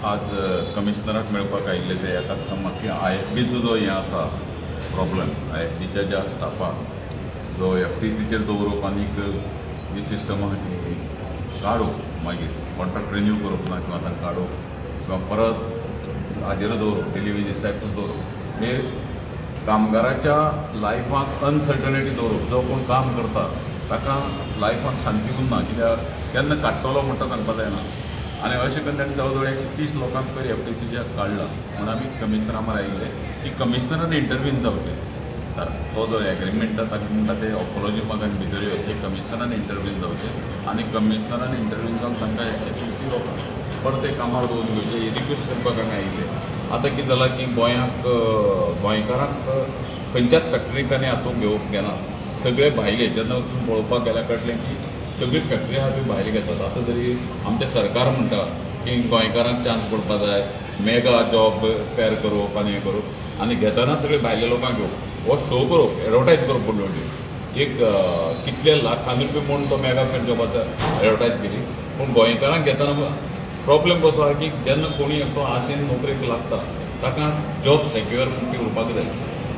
आज कमिशनराक मेळपाक आयिल्ले ते एकाच कामाक की IFBचो जो हें आसा प्रॉब्लेम IFBच्या ज्या स्टाफाक जो FTCचेर दवरप आनीक ही सिस्टम आहा ती काडूप मागीर कॉन्ट्रॅक्ट रिन्यू करप ना किंवा तांकां काडूप किंवा परत हाजेर दवरप डेली वेजीस टायपूच दवरप हे कामगाराच्या लायफाक अनसर्टनिटी दवरप जो कोण काम करता ताका लायफाक शांती उरना कित्याक केन्ना काडटलो म्हणटा सांगपाक जायना आनी अशें करून ताणें जवळ जवळ 130 लोकांक पयर FTCच्या काडला म्हणून आमी कमिशनरा मुखार आयिल्ले की कमिशनरान इंटरव्यून जावचें तो जो एग्रीमेंट ताका म्हणटा ते ऑपोलॉजी मागून भितर येवचे कमिशनरान इंटरव्यून जावचें आनी कमिशनरान इंटरव्यून जावन तांकां 130 लोकांक परते कामार दवरून घेवचे ही रिक्वेस्ट करपाक आमी आयिल्ले आतां कितें जालां की गोंयकारांक खंयच्याच फॅक्टरीक आनी हातूंत घेवप घेना सगळे भायले जेन्ना वचून पळोवपाक गेल्यार कळटलें की सगळी फॅक्टरी आहा ती भायले घेतात आतां तरी आमचें सरकार म्हणटा की गोंयकारांक चान्स पडपा जाय मेगा जॉब पेर करप आनी हें करप आनी घेतना सगळे भायले लोकांक घेवप हो शो करप एडवर्टायज करप पडलो एक कितले लाखांनी रुपया म्हूण तो मेगा जॉबाचो एडवर्टायज केली पूण गोंयकारांक घेतना प्रॉब्लेम कसो आहा की जेन्ना कोणी एकटो आशेन नोकरेक लागता ताका जॉब सेक्युअर उरपाक जाय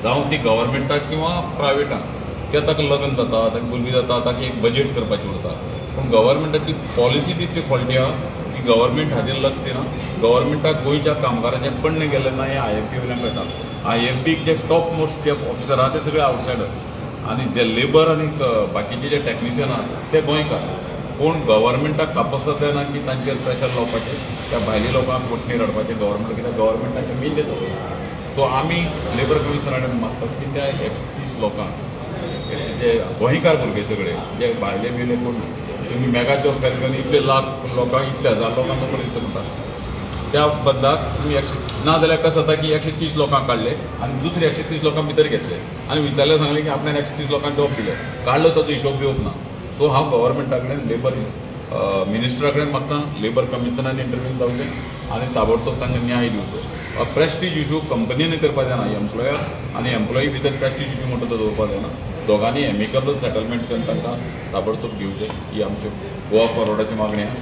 जावं ती गव्हर्मेंटाक किंवा प्रायवेटाक किंवा ताका लग्न जाता ताका भुरगीं जाता ताका एक बजेट करपाची उरता पूण गव्हर्मेंटाची पॉलिसी तितली फॉल्टी आहा की गव्हर्मेंट हाजेर लक्ष दिना गव्हर्मेंटाक गोंयच्या कामगारांचे पण्णे गेले ना हे IFB वयल्यान कळटा IFBक जे टॉप मोस्ट जे ऑफिसर आहा ते सगळे आवटसायडर आनी जे लेबर आनी बाकीचे जे टॅक्निशियन आहा ते गोंयकार पूण गव्हर्मेंटाक कापोसत जायना की तांचेर प्रेशर लावपाचें त्या भायल्या लोकांक कोंकणी रडपाचें गव्हर्मेंट कित्याक गव्हर्मेंटाचें मेन तें सो आमी लेबर कमिशनरा कडेन मागतात की त्या 130 लोकांक जे गोंयकार भुरगे सगळे जे भायले बिले कोण तुमी मेगा जॉब फेर करून इतले लाख लोकांक इतले हजार लोकांक नोकरी दिता म्हणटा त्या बदलाक तुमी ना जाल्यार कशें जाता की 130 लोकांक काडले आनी दुसरे 130 लोकांक भितर घेतले आनी विचारल्यार सांगलें की आपल्यान 130 लोकांक जॉब दिले काडलो तो हिशोब दिवप ना सो हांव गव्हर्मेंटा कडेन लेबर मिनिस्टरा कडेन मागता लेबर कमिशनरान इंटरव्यून जावचें आनी ताबडतोब तांकां न्याय दिवचो प्रेस्टीज इशू कंपनीन करपाक जायना एम्प्लॉयर आनी एम्प्लॉई भितर प्रेस्टीज इशू म्हणटा तो दवरपाक जायना दोगांनी एमिकबल सेटलमेंट करून तांकां ताबडतोब दिवचें ही आमची गोवा फॉरवर्डाची मागणी आहा